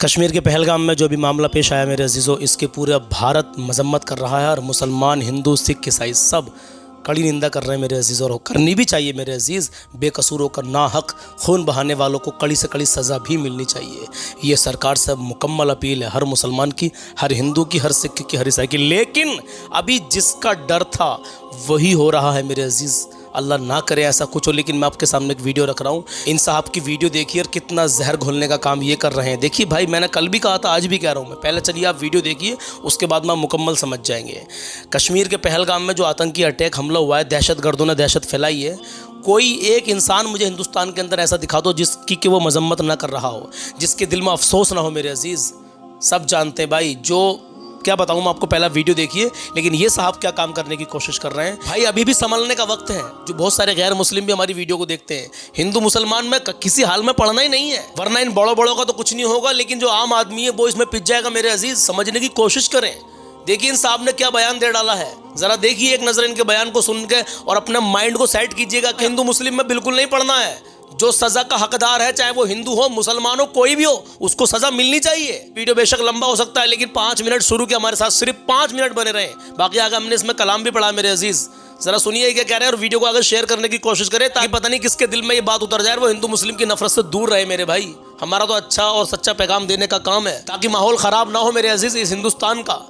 कश्मीर के पहलगाम में जो भी मामला पेश आया मेरे अजीज़ों, इसके पूरे भारत मजम्मत कर रहा है और मुसलमान, हिंदू, सिख, ईसाई सब कड़ी निंदा कर रहे हैं मेरे अजीज़, और करनी भी चाहिए मेरे अजीज़। बेकसूरों का नाहक खून बहाने वालों को कड़ी से कड़ी सज़ा भी मिलनी चाहिए। ये सरकार से मुकम्मल अपील है, हर मुसलमान की, हर हिंदू की, हर सिख की, हर ईसाई की। लेकिन अभी जिसका डर था वही हो रहा है मेरे अजीज़। अल्लाह ना करे ऐसा कुछ हो, लेकिन मैं आपके सामने एक वीडियो रख रहा हूँ। इन साहब की वीडियो देखिए और कितना जहर घोलने का काम ये कर रहे हैं। देखिए भाई, मैंने कल भी कहा था, आज भी कह रहा हूँ मैं। पहले चलिए आप वीडियो देखिए, उसके बाद में मुकम्मल समझ जाएंगे। कश्मीर के पहलगाम में जो आतंकी अटैक हमला हुआ है, दहशतगर्दों ने दहशत फैलाई है। कोई एक इंसान मुझे हिंदुस्तान के अंदर ऐसा दिखा दो जिसकी कि वो मजम्मत ना कर रहा हो, जिसके दिल में अफसोस ना हो मेरे अजीज़। सब जानते हैं भाई, जो क्या बताऊं मैं आपको, पहला वीडियो देखिए। लेकिन ये साहब क्या काम करने की कोशिश कर रहे हैं भाई, अभी भी संभलने का वक्त है। जो बहुत सारे गैर मुस्लिम भी हमारी वीडियो को देखते हैं, हिंदू मुसलमान में किसी हाल में पढ़ना ही नहीं है, वरना इन बड़ों बड़ों का तो कुछ नहीं होगा, लेकिन जो आम आदमी है वो इसमें पिस जाएगा मेरे अजीज। समझने की कोशिश करें। देखिए इन साहब ने क्या बयान दे डाला है, जरा देखिए एक नजर इनके बयान को सुन के और अपने माइंड को सेट कीजिएगा कि हिंदू मुस्लिम में बिल्कुल नहीं पढ़ना है। जो सजा का हकदार है, चाहे वो हिंदू हो, मुसलमान हो, कोई भी हो, उसको सजा मिलनी चाहिए। वीडियो बेशक लंबा हो सकता है, लेकिन 5 मिनट शुरू के हमारे साथ सिर्फ 5 मिनट बने रहे। बाकी आगे हमने इसमें कलाम भी पढ़ा मेरे अजीज। जरा सुनिए क्या कह रहे हैं और वीडियो को आगे शेयर करने की कोशिश करें, ताकि पता नहीं किसके दिल में ये बात उतर जाए, वो हिंदू मुस्लिम की नफरत से दूर रहे मेरे भाई। हमारा तो अच्छा और सच्चा पैगाम देने का काम है, ताकि माहौल खराब ना हो मेरे अजीज इस हिंदुस्तान का।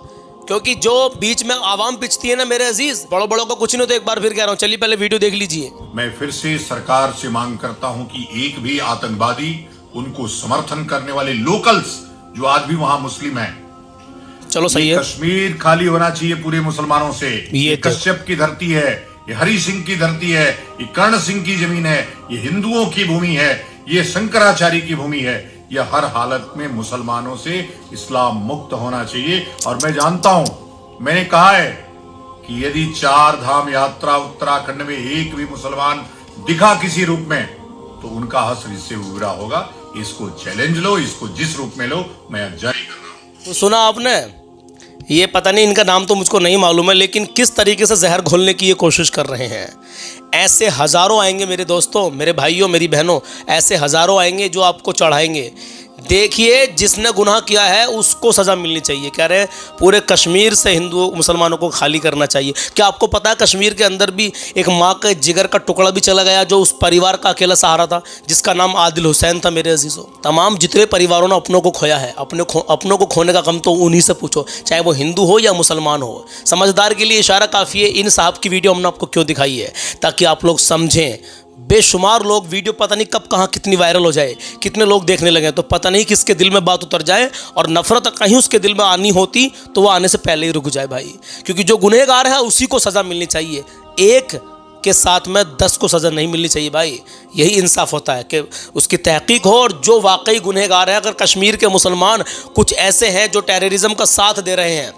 क्योंकि जो बीच में आवाम पिछती है ना मेरे अजीज, बड़ों बड़ों को कुछ नहीं। तो एक बार फिर कह रहा हूँ, चलिए पहले वीडियो देख लीजिए। मैं फिर से सरकार से मांग करता हूं कि एक भी आतंकवादी, उनको समर्थन करने वाले लोकल्स जो आज भी वहां मुस्लिम हैं, चलो सही है, कश्मीर खाली होना चाहिए पूरे मुसलमानों से। ये कश्यप की धरती है, ये हरि सिंह की धरती है, ये कर्ण सिंह की जमीन है, ये हिंदुओं की भूमि है, ये शंकराचार्य की भूमि है। यह हर हालत में मुसलमानों से इस्लाम मुक्त होना चाहिए। और मैं जानता हूं, मैंने कहा है कि यदि 4 धाम यात्रा उत्तराखंड में एक भी मुसलमान दिखा किसी रूप में, तो उनका हश्र इससे उभरा होगा। इसको चैलेंज लो, इसको जिस रूप में लो, मैं जारी कर रहा हूं। तो सुना आपने, ये पता नहीं, इनका नाम तो मुझको नहीं मालूम है, लेकिन किस तरीके से जहर घोलने की ये कोशिश कर रहे हैं। ऐसे हज़ारों आएंगे मेरे दोस्तों, मेरे भाइयों, मेरी बहनों, ऐसे हज़ारों आएंगे जो आपको चढ़ाएंगे। देखिए, जिसने गुनाह किया है उसको सज़ा मिलनी चाहिए। कह रहे हैं पूरे कश्मीर से हिंदू मुसलमानों को खाली करना चाहिए। क्या आपको पता है कश्मीर के अंदर भी एक माँ के जिगर का टुकड़ा भी चला गया, जो उस परिवार का अकेला सहारा था, जिसका नाम आदिल हुसैन था मेरे अजीज़ों। तमाम जितने परिवारों ने अपनों को खोया है, अपनों को खोने का गम तो उन्हीं से पूछो, चाहे वो हिंदू हो या मुसलमान हो। समझदार के लिए इशारा काफ़ी है। इन साहब की वीडियो हमने आपको क्यों दिखाई है, ताकि आप लोग समझें। बेशुमार लोग, वीडियो पता नहीं कब कहाँ कितनी वायरल हो जाए, कितने लोग देखने लगे, तो पता नहीं किसके दिल में बात उतर जाए और नफरत कहीं उसके दिल में आनी होती तो वो आने से पहले ही रुक जाए भाई। क्योंकि जो गुनहगार है उसी को सज़ा मिलनी चाहिए, एक के साथ में 10 को सज़ा नहीं मिलनी चाहिए भाई। यही इंसाफ होता है कि उसकी तहकीक हो, और जो वाकई गुनहगार है। अगर कश्मीर के मुसलमान कुछ ऐसे हैं जो टेररिज्म का साथ दे रहे हैं,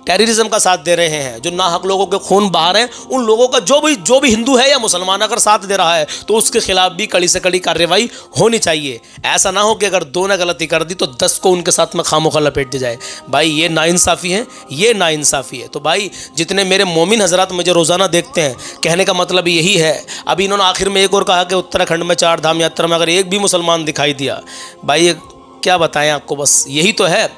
टेररिज्म का साथ दे रहे हैं, जो नाहक लोगों के खून बहा रहे हैं, उन लोगों का जो भी हिंदू है या मुसलमान अगर साथ दे रहा है, तो उसके खिलाफ भी कड़ी से कड़ी कार्रवाई होनी चाहिए। ऐसा ना हो कि अगर 2 ने गलती कर दी तो 10 को उनके साथ में खामोखा लपेट दी जाए। भाई ये नाइंसाफ़ी है, ये नाइंसाफ़ी है। तो भाई जितने मेरे मोमिन हजरात मुझे रोज़ाना देखते हैं, कहने का मतलब यही है। अभी इन्होंने आखिर में एक और कहा कि उत्तराखंड में 4 धाम यात्रा में अगर एक भी मुसलमान दिखाई दिया, भाई ये क्या बताएं आपको। बस यही तो है,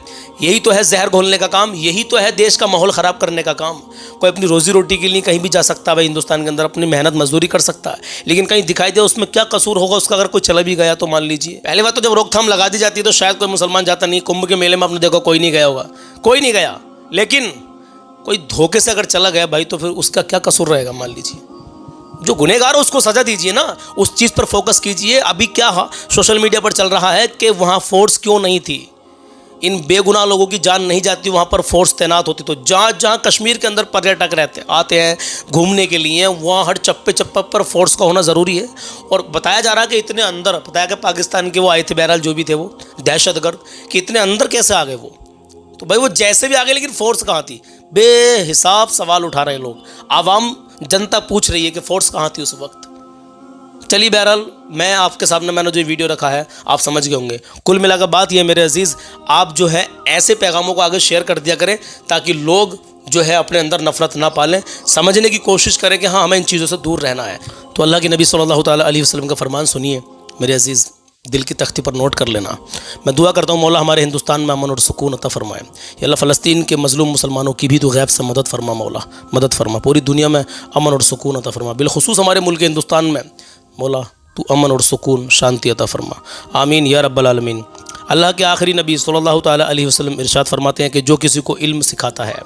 यही तो है जहर घोलने का काम, यही तो है देश का माहौल ख़राब करने का काम। कोई अपनी रोज़ी रोटी के लिए कहीं भी जा सकता है भाई, हिंदुस्तान के अंदर अपनी मेहनत मजदूरी कर सकता है, लेकिन कहीं दिखाई दे उसमें क्या कसूर होगा उसका, अगर कोई चला भी गया तो मान लीजिए। पहली बात तो जब रोकथाम लगा दी जाती है तो शायद कोई मुसलमान जाता नहीं। कुंभ के मेले में आपने देखा कोई नहीं गया होगा, कोई नहीं गया, लेकिन कोई धोखे से अगर चला गया भाई, तो फिर उसका क्या कसूर रहेगा मान लीजिए। जो गुनहगार हो उसको सज़ा दीजिए ना, उस चीज़ पर फोकस कीजिए। अभी क्या सोशल मीडिया पर चल रहा है कि वहाँ फोर्स क्यों नहीं थी, इन बेगुनाह लोगों की जान नहीं जाती, वहाँ पर फोर्स तैनात होती। तो जहाँ कश्मीर के अंदर पर्यटक आते हैं घूमने के लिए, वहाँ हर चप्पे चप्पे पर फोर्स का होना ज़रूरी है। और बताया जा रहा है कि इतने अंदर, बताया कि पाकिस्तान के वो आए थे, बहरहाल जो भी थे वो दहशतगर्द, कि इतने अंदर कैसे आ गए वो। तो भाई वो जैसे भी आ गए, लेकिन फोर्स कहाँ थी? बेहिसाब सवाल उठा रहे लोग, आवाम जनता पूछ रही है कि फोर्स कहाँ थी उस वक्त। चलिए बहरहाल, मैं आपके सामने मैंने जो वीडियो रखा है आप समझ गए होंगे। कुल मिलाकर बात ये मेरे अजीज़, आप जो है ऐसे पैगामों को आगे शेयर कर दिया करें, ताकि लोग जो है अपने अंदर नफरत ना पालें, समझने की कोशिश करें कि हाँ हमें इन चीज़ों से दूर रहना है। तो अल्लाह के नबी सल्लल्लाहु अलैहि वसल्लम का फरमान सुनिए मेरे अजीज़, दिल की तख्ती पर नोट कर लेना। मैं दुआ करता हूँ मौला हमारे हिंदुस्तान में अमन और सुकून अता फरमाए। या अल्लाह फ़लस्तीन के मज़लूम मुसलमानों की भी तो गैब से मदद फरमा मौला, मदद फरमा। पूरी दुनिया में अमन और सुकून अता फरमा, बिलखुसूस हमारे मुल्क हिंदुस्तान में मौला तू अमन और सुकून शांति अता फरमा। आमीन या रब्बल आलमीन। अल्लाह के आखिरी नबी सल्लल्लाहु ताला अलैहि वसल्लम इरशाद फरमाते हैं कि जो किसी को इल्म सिखाता है,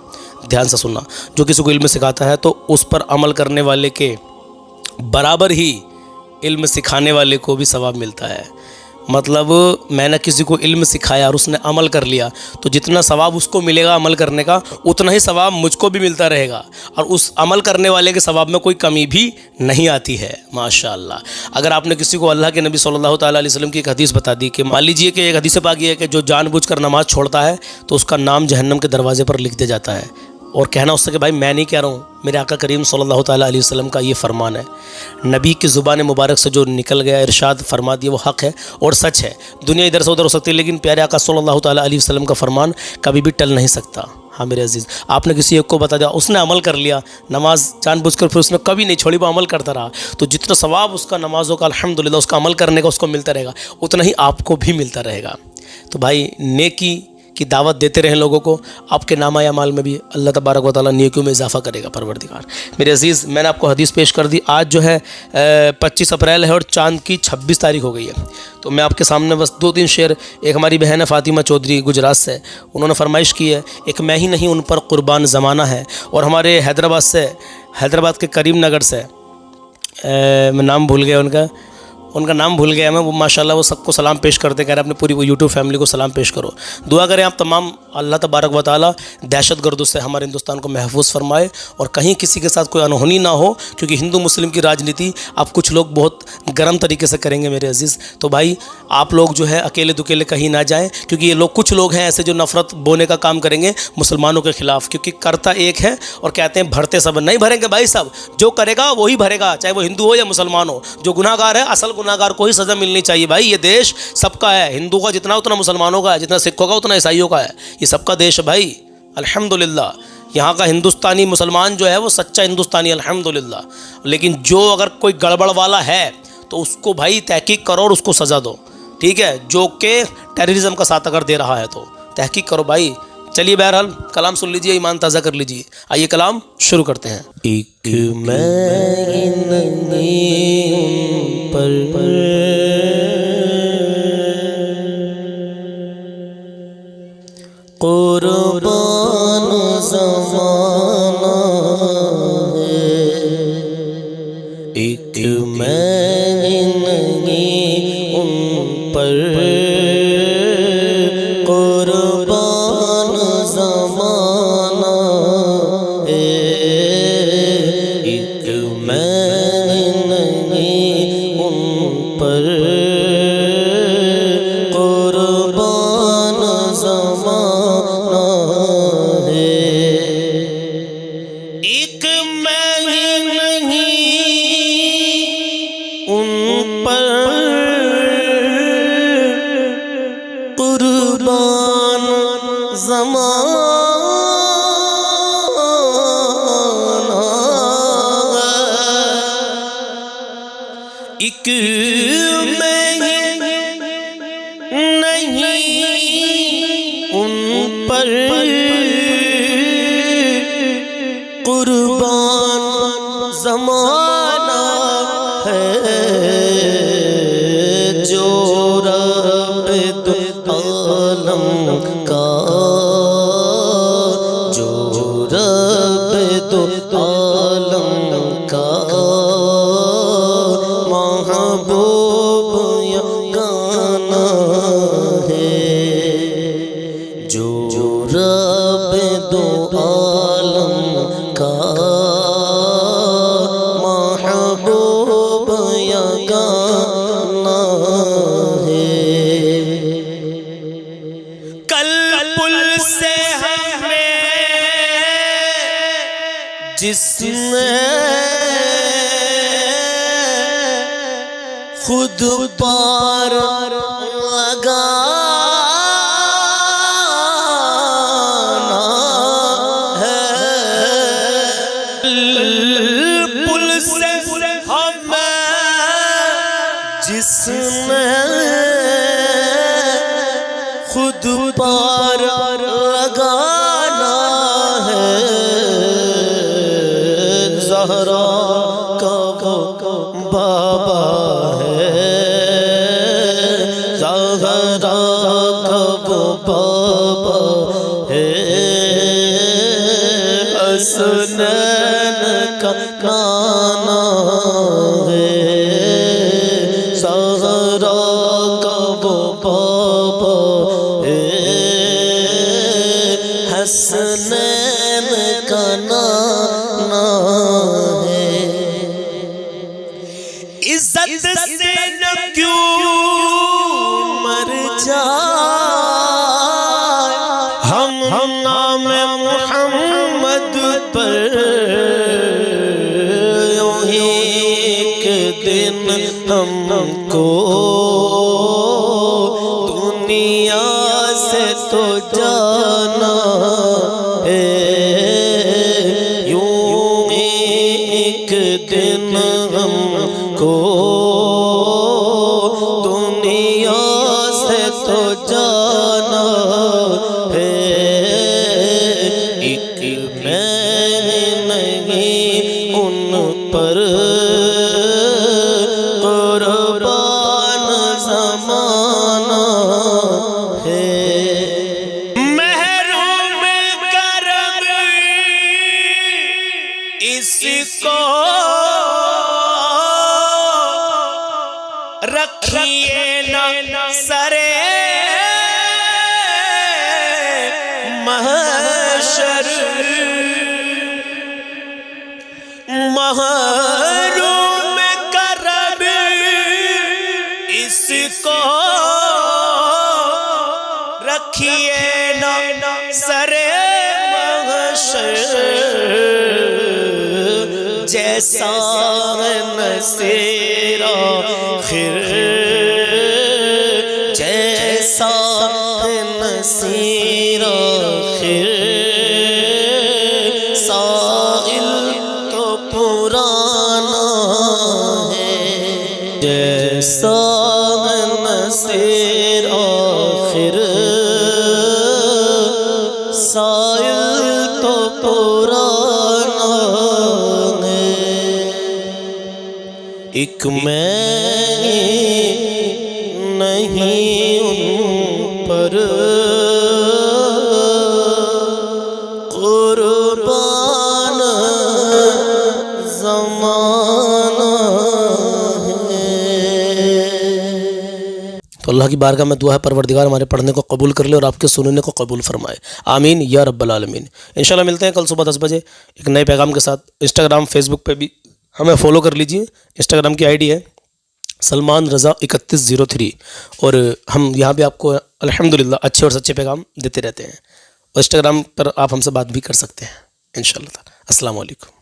ध्यान से सुनना, जो किसी को इल्म सिखाता है तो उस पर अमल करने वाले के बराबर ही इल्म सिखाने वाले को भी सवाब मिलता है। मतलब मैंने किसी को इल्म सिखाया और उसने अमल कर लिया तो जितना सवाब उसको मिलेगा अमल करने का, उतना ही सवाब मुझको भी मिलता रहेगा और उस अमल करने वाले के सवाब में कोई कमी भी नहीं आती है। माशाअल्लाह। अगर आपने किसी को अल्लाह के नबी सल्लल्लाहु ताला अलैहि वसल्लम की एक हदीस बता दी कि मान लीजिए कि एक हदीस पाक ये है कि जो जानबूझकर नमाज़ छोड़ता है तो उसका नाम जहन्नम के दरवाजे पर लिख दिया जाता है, और कहना उससे कि भाई मैं नहीं कह रहा हूँ, मेरे आका करीम सल्लल्लाहु ताला अलैहि वसल्लम का ये फ़रमान है, नबी की ज़ुबान मुबारक से जो निकल गया इरशाद फरमा दिया वो हक़ है और सच है। दुनिया इधर से उधर हो सकती है लेकिन प्यारे आका सल्लल्लाहु ताला अलैहि वसल्लम का फ़रमान कभी भी टल नहीं सकता। हाँ मेरे अजीज़, आपने किसी एक को बता दिया, उसने अमल कर लिया, नमाज जानबूझकर फिर उसने कभी नहीं छोड़ी, वो अमल करता रहा, तो जितना सवाब उसका नमाज़ों का अल्हम्दुलिल्लाह उसका अमल करने का उसको मिलता रहेगा, उतना ही आपको भी मिलता रहेगा। तो भाई नेकी की दावत देते रहें लोगों को, आपके नामा या माल में भी अल्लाह तबारक व तआला नेकियों में इजाफ़ा करेगा परवरदिगार। मेरे अजीज़, मैंने आपको हदीस पेश कर दी। आज जो है 25 अप्रैल है और चाँद की 26 तारीख हो गई है। तो मैं आपके सामने बस 2-3 शेर, एक हमारी बहन है फ़ातिमा चौधरी गुजरात से, उन्होंने फरमाइश की है, एक मैं ही नहीं उन पर कुर्बान ज़माना है। और हमारे हैदराबाद से, हैदराबाद के करीम नगर से, मैं नाम भूल गया उनका नाम भूल गया मैं, वो माशाल्लाह वो सबको सलाम पेश करते, कह रहे अपने पूरी वो यूट्यूब फैमिली को सलाम पेश करो। दुआ करें आप तमाम, अल्लाह तबारक व तआला दहशतगर्दों से हमारे हिंदुस्तान को महफूज फरमाए और कहीं किसी के साथ कोई अनहोनी ना हो, क्योंकि हिंदू मुस्लिम की राजनीति अब कुछ लोग बहुत गर्म तरीके से करेंगे मेरे अजीज़। तो भाई आप लोग जो है अकेले दुकेले कहीं ना जाएँ, क्योंकि ये लोग, कुछ लोग हैं ऐसे जो नफ़रत बोने का काम करेंगे मुसलमानों के ख़िलाफ़, क्योंकि करता एक है और कहते हैं भरते सब। नहीं भरेंगे भाई, सब जो करेगा वही भरेगा, चाहे वो हिंदू हो या मुसलमान हो। जो गुनाहगार है, असल गुनाहगार को ही सज़ा मिलनी चाहिए। भाई ये देश सबका है, हिंदू का जितना उतना मुसलमानों का है, जितना सिखों का उतना ईसाइयों का है, ये सबका देश है भाई अल्हम्दुलिल्लाह। यहाँ का हिंदुस्तानी मुसलमान जो है वो सच्चा हिंदुस्तानी अल्हम्दुलिल्लाह। लेकिन जो अगर कोई गड़बड़ वाला है तो उसको भाई तहकीक करो और उसको सज़ा दो, ठीक है, जो कि टेररिज्म का साथ अगर दे रहा है तो तहकीक करो भाई। चलिए बहरहाल कलाम सुन लीजिए, ईमान ताज़ा कर लीजिए। आइए कलाम शुरू करते हैं। एक कुर्बान ज़माना है, एक मैं नहीं उन पर कुर्बान ज़माना है, एक मैं नहीं उन पर कुर्बान ज़माना है, एक मैं नहीं उन पर कुर्बान ज़माना है, एक मैं नहीं उन पर कुर्बान ज़माना है, जो रब दो आलम का, जो रब दो आलम का महबूब या गाना है, जो रब दो आलम का महबूब या गाना है। कल पुल से हमें जिसने खुद पार लगाना है, पुल से हमें जिसने पार लगाना है, ज़हरा का वो बाबा है, ज़हरा का वो बाबा है, हसनैन का नाना है, ज़हरा का वो बाबा है, हसनैन का नाना है। इज्जत से न क्यों मर जाए हम नाम मोहम्मद पर, यूं ही एक दिन हमको दुनिया से तो जाना है, यूं एक दिन हमको दुनिया से तो जाना है। एक मैं नहीं उन पर कुर्बान ज़माना है। महरूम करम इसको रखिए न सरे महशर, महरूम करब इसको रखिए न सरे महशर, जैसा नसीरा खिर, जैसा नसीरा खिर, साइल तो पुराना है, जैसा नसीरा खिर, साइल तो पुराना है। एक मैं नहीं उन पर कुर्बान ज़माना है। तो अल्लाह की बारगाह में दुआ है, परवरदिगार हमारे पढ़ने को कबूल कर ले और आपके सुनने को कबूल फरमाए, आमीन या रब्बल आलमीन। इंशाल्लाह मिलते हैं कल सुबह 10 बजे एक नए पैगाम के साथ। इंस्टाग्राम फेसबुक पे भी हमें फॉलो कर लीजिए। इंस्टाग्राम की आईडी है सलमान रज़ा 3103 और हम यहाँ पे आपको अल्हम्दुलिल्लाह अच्छे और सच्चे पैगाम देते रहते हैं। और इंस्टाग्राम पर आप हमसे बात भी कर सकते हैं इंशाल्लाह। अस्सलाम वालेकुम।